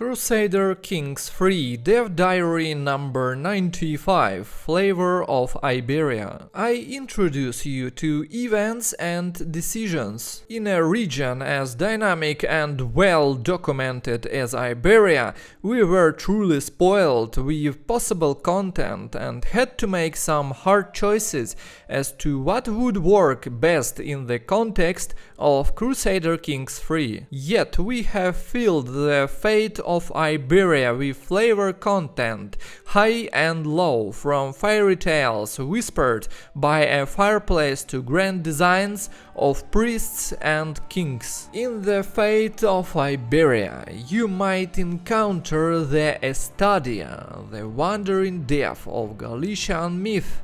Crusader Kings III Dev Diary number 95 Flavor of Iberia. I introduce you to events and decisions. In a region as dynamic and well documented as Iberia, we were truly spoiled with possible content and had to make some hard choices as to what would work best in the context of Crusader Kings III. Yet we have filled the fate of Iberia with flavor content, high and low, from fairy tales whispered by a fireplace to grand designs of priests and kings. In the fate of Iberia, you might encounter the Estadia, the wandering death of Galician myth,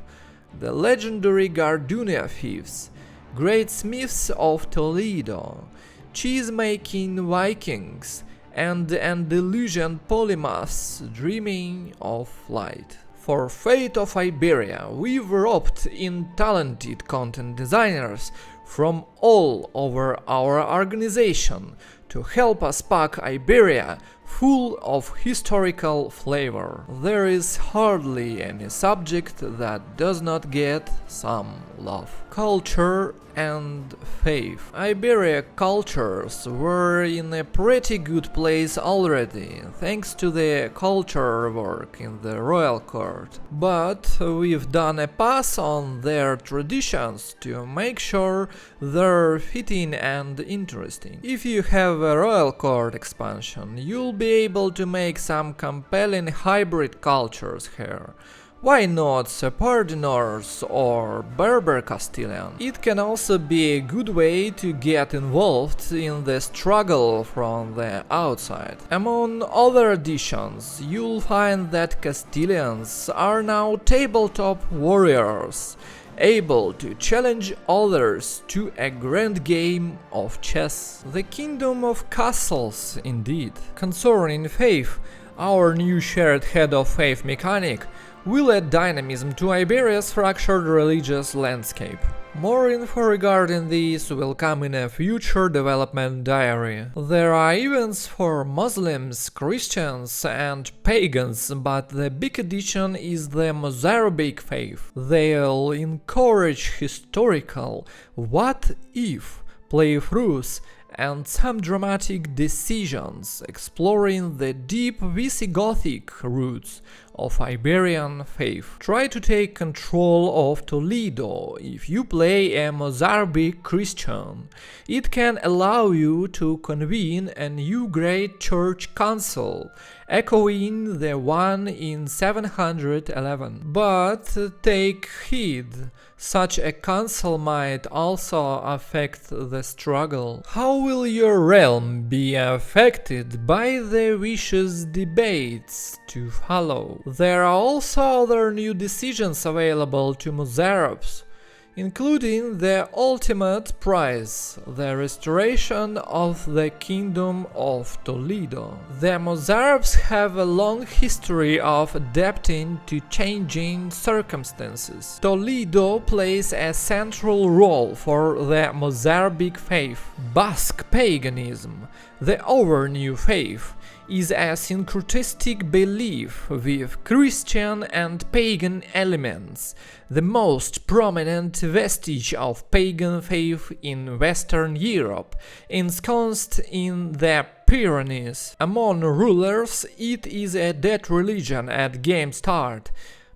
the legendary Gardunia thieves, great smiths of Toledo, cheese-making Vikings, and Andalusian polymaths dreaming of light. For Fate of Iberia, we've roped in talented content designers from all over our organization to help us pack Iberia full of historical flavor. There is hardly any subject that does not get some love. Culture and faith. Iberia cultures were in a pretty good place already, thanks to the culture work in the royal court. But we've done a pass on their traditions to make sure they're fitting and interesting. If you have a royal court expansion, you'll be able to make some compelling hybrid cultures here. Why not Sephardi or Berber Castilian? It can also be a good way to get involved in the struggle from the outside. Among other additions, you'll find that Castilians are now tabletop warriors, able to challenge others to a grand game of chess. The Kingdom of Castles, indeed. Concerning faith, our new shared head of faith mechanic will add dynamism to Iberia's fractured religious landscape. More info regarding this will come in a future development diary. There are events for Muslims, Christians and pagans, but the big addition is the Mozarabic faith. They'll encourage historical what-if playthroughs and some dramatic decisions, exploring the deep Visigothic roots of Iberian faith. Try to take control of Toledo if you play a Mozarabic Christian. It can allow you to convene a new great church council, echoing the one in 711. But take heed, such a council might also affect the struggle. How will your realm be affected by the vicious debates to follow? There are also other new decisions available to Mozarabs, including the ultimate prize, the restoration of the Kingdom of Toledo. The Mozarabs have a long history of adapting to changing circumstances. Toledo plays a central role for the Mozarabic faith. Basque paganism, the other new faith, is a syncretistic belief with Christian and pagan elements, the most prominent vestige of pagan faith in Western Europe, ensconced in the Pyrenees. Among rulers, it is a dead religion at game start,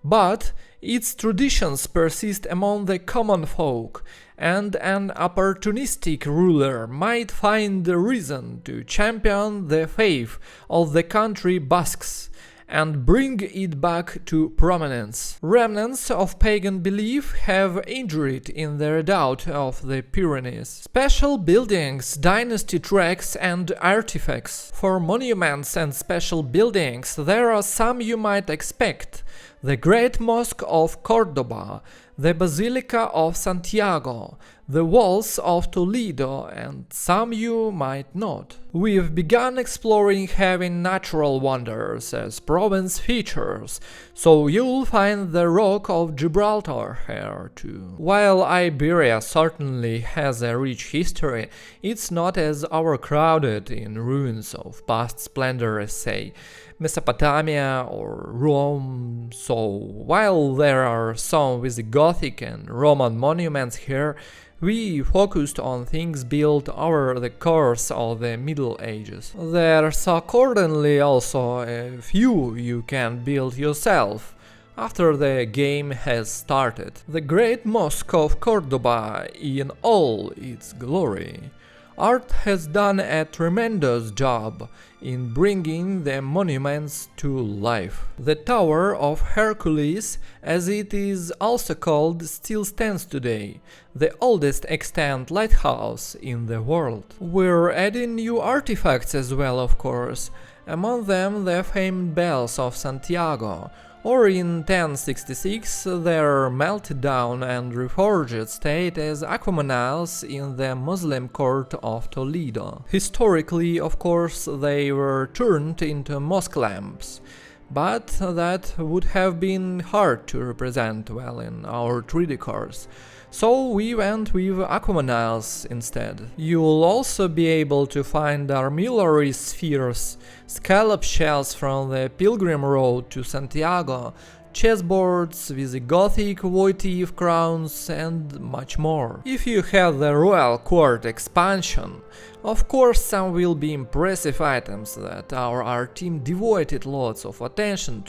but its traditions persist among the common folk, and an opportunistic ruler might find the reason to champion the faith of the country Basques and bring it back to prominence. Remnants of pagan belief have endured in the redoubt of the Pyrenees. Special buildings, dynasty tracks and artifacts. For monuments and special buildings, there are some you might expect. The Great Mosque of Cordoba, the Basilica of Santiago, the walls of Toledo, and some you might not. We've begun exploring having natural wonders as province features, so you'll find the Rock of Gibraltar here too. While Iberia certainly has a rich history, it's not as overcrowded in ruins of past splendor as, say, Mesopotamia or Rome, so while there are some Visigothic and Roman monuments here, we focused on things built over the course of the Middle Ages. There's accordingly also a few you can build yourself after the game has started. The Great Mosque of Cordoba in all its glory. Art has done a tremendous job in bringing the monuments to life. The Tower of Hercules, as it is also called, still stands today, the oldest extant lighthouse in the world. We're adding new artifacts as well, of course, among them the famed bells of Santiago, or in 1066 their melted down and reforged state as aquamanals in the Muslim court of Toledo. Historically, of course, they were turned into mosque lamps, but that would have been hard to represent well in our 3D course. So we went with aquamanals instead. You'll also be able to find armillary spheres, scallop shells from the pilgrim road to Santiago, chessboards, Visigothic votive crowns, and much more. If you have the Royal Court expansion, of course some will be impressive items that our team devoted lots of attention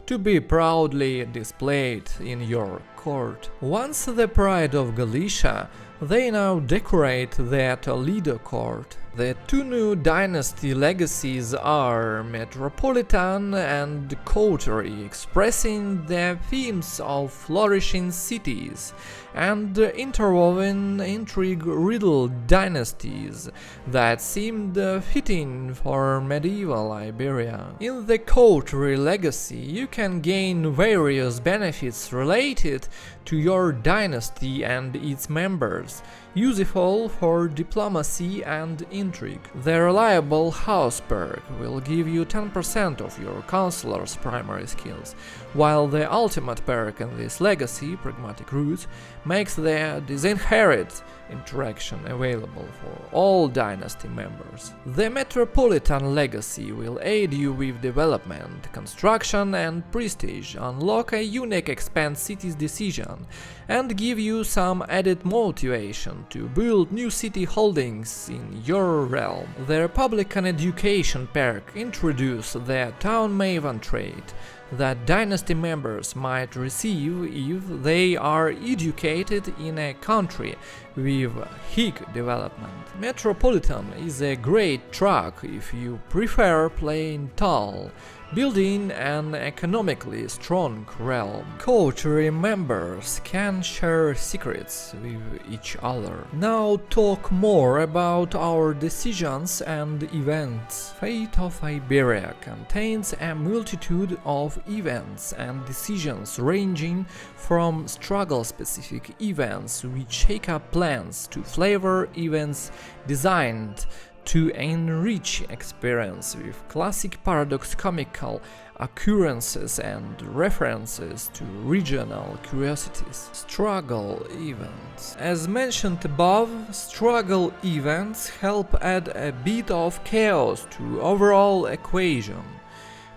to be proudly displayed in your court. Once the pride of Galicia, they now decorate the Toledo court. The two new dynasty legacies are Metropolitan and Coterie, expressing the themes of flourishing cities, and interwoven intrigue-riddled dynasties that seemed fitting for medieval Iberia. In the Coterie legacy, you can gain various benefits related to your dynasty and its members, useful for diplomacy and intrigue. The reliable house perk will give you 10% of your counselor's primary skills, while the ultimate perk in this legacy, Pragmatic Roots, makes the disinherit interaction available for all dynasty members. The Metropolitan legacy will aid you with development, construction and prestige, unlock a unique expand cities decision, and give you some added motivation to build new city holdings in your realm. The Republican Education perk introduces the Town Maven trait that dynasty members might receive if they are educated in a country with high development. Metropolitan is a great track if you prefer playing tall, building an economically strong realm. Coterie members can share secrets with each other. Now talk more about our decisions and events. Fate of Iberia contains a multitude of events and decisions ranging from struggle-specific events which shake up plans to flavor events designed to enrich experience with classic paradox comical occurrences and references to regional curiosities. Struggle events. As mentioned above, struggle events help add a bit of chaos to overall equation,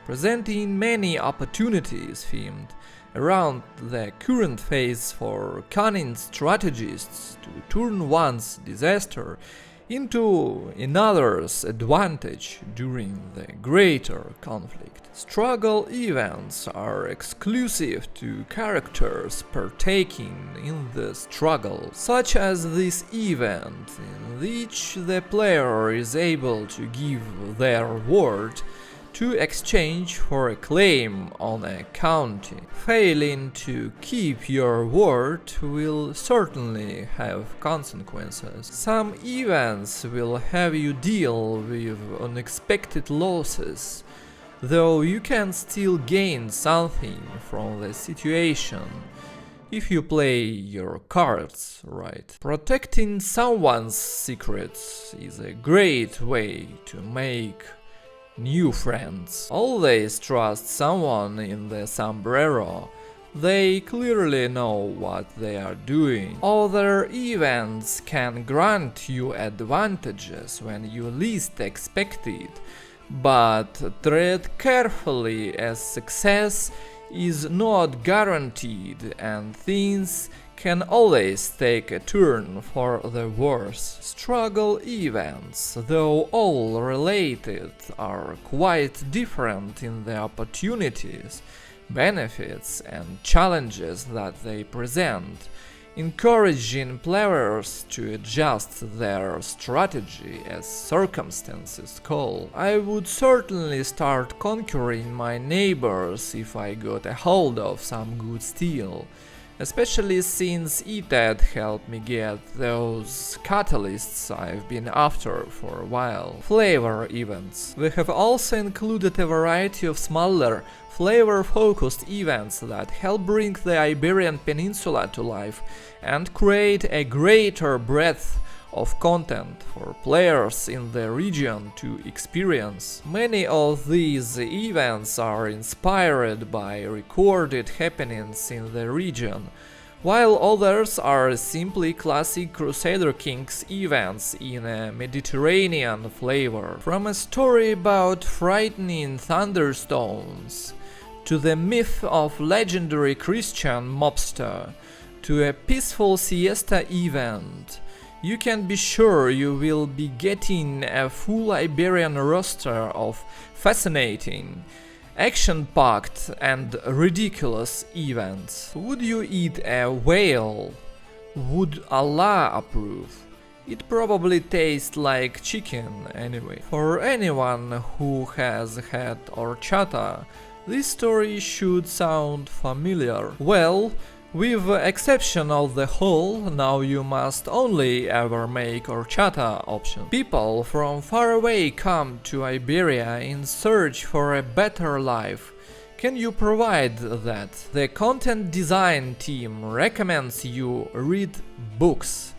presenting many opportunities themed around the current phase for cunning strategists to turn one's disaster into another's advantage during the greater conflict. Struggle events are exclusive to characters partaking in the struggle, such as this event, in which the player is able to give their word to exchange for a claim on a county. Failing to keep your word will certainly have consequences. Some events will have you deal with unexpected losses, though you can still gain something from the situation. if you play your cards right. Protecting someone's secrets is a great way to make new friends. Always trust someone in the sombrero. They clearly know what they are doing. Other events can grant you advantages when you least expect it, but tread carefully as success is not guaranteed and things can always take a turn for the worse. Struggle events, though all related, are quite different in the opportunities, benefits and challenges that they present, encouraging players to adjust their strategy as circumstances call. I would certainly start conquering my neighbors if I got a hold of some good steel, especially since it had helped me get those catalysts I've been after for a while. Flavor events. We have also included a variety of smaller, flavor-focused events that help bring the Iberian Peninsula to life and create a greater breadth of content for players in the region to experience. Many of these events are inspired by recorded happenings in the region, while others are simply classic Crusader Kings events in a Mediterranean flavor. From a story about frightening thunderstorms, to the myth of legendary Christian mobster, to a peaceful siesta event, you can be sure you will be getting a full Iberian roster of fascinating, action-packed and ridiculous events. Would you eat a whale? Would Allah approve? It probably tastes like chicken anyway. For anyone who has had horchata, this story should sound familiar. Well, with exception of the whole, now you must only ever make horchata option. People from far away come to Iberia in search for a better life. Can you provide that? The content design team recommends you read books.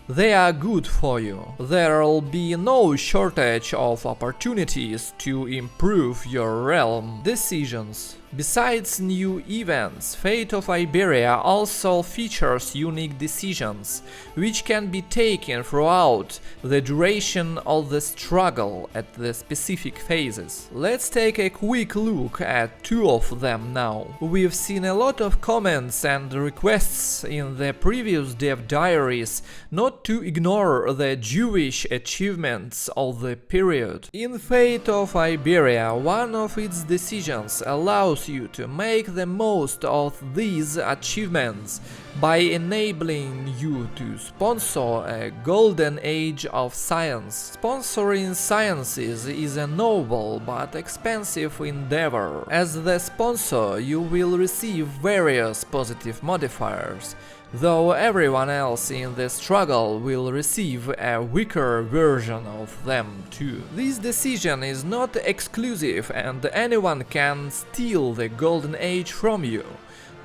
They are good for you. There'll be no shortage of opportunities to improve your realm. Decisions. Besides new events, Fate of Iberia also features unique decisions, which can be taken throughout the duration of the struggle at the specific phases. Let's take a quick look at two of them now. We've seen a lot of comments and requests in the previous dev diaries not to ignore the Jewish achievements of the period. In Fate of Iberia, one of its decisions allows you to make the most of these achievements by enabling you to sponsor a golden age of science. Sponsoring sciences is a noble but expensive endeavor. As the sponsor, you will receive various positive modifiers, though everyone else in the struggle will receive a weaker version of them too. This decision is not exclusive and anyone can steal the golden age from you.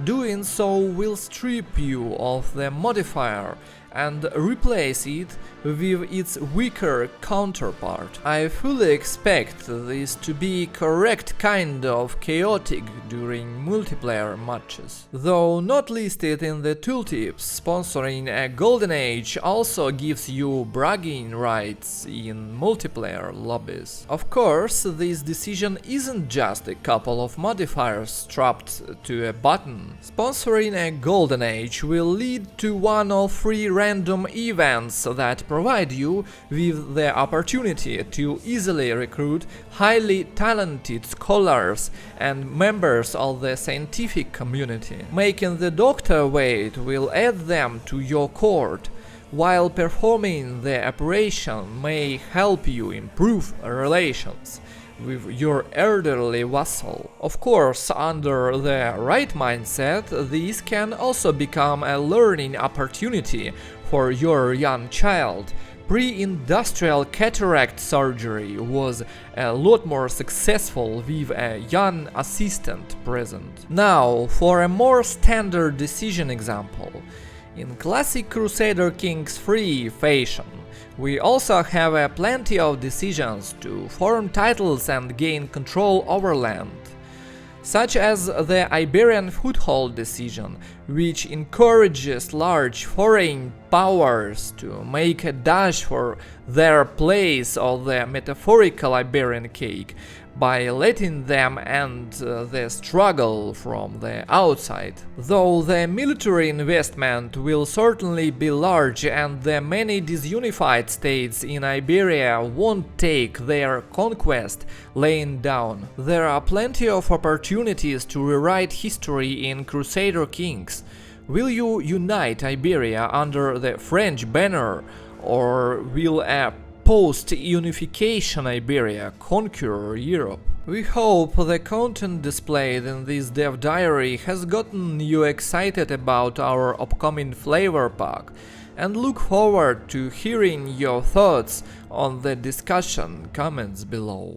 Doing so will strip you of the modifier and replace it with its weaker counterpart. I fully expect this to be correct kind of chaotic during multiplayer matches. Though not listed in the tooltips, sponsoring a golden age also gives you bragging rights in multiplayer lobbies. Of course, this decision isn't just a couple of modifiers strapped to a button. Sponsoring a golden age will lead to one of 3 random events that provide you with the opportunity to easily recruit highly talented scholars and members of the scientific community. Making the doctor wait will add them to your court, while performing the operation may help you improve relations with your elderly vassal. Of course, under the right mindset, this can also become a learning opportunity for your young child, pre-industrial cataract surgery was a lot more successful with a young assistant present. Now, for a more standard decision example. In classic Crusader Kings III fashion, we also have plenty of decisions to form titles and gain control over land, such as the Iberian foothold decision, which encourages large foreign powers to make a dash for their place on the metaphorical Iberian cake by letting them end the struggle from the outside. Though the military investment will certainly be large and the many disunified states in Iberia won't take their conquest laying down, there are plenty of opportunities to rewrite history in Crusader Kings. Will you unite Iberia under the French banner, or will a post-unification Iberia conquer Europe? We hope the content displayed in this dev diary has gotten you excited about our upcoming flavor pack, and look forward to hearing your thoughts on the discussion comments below.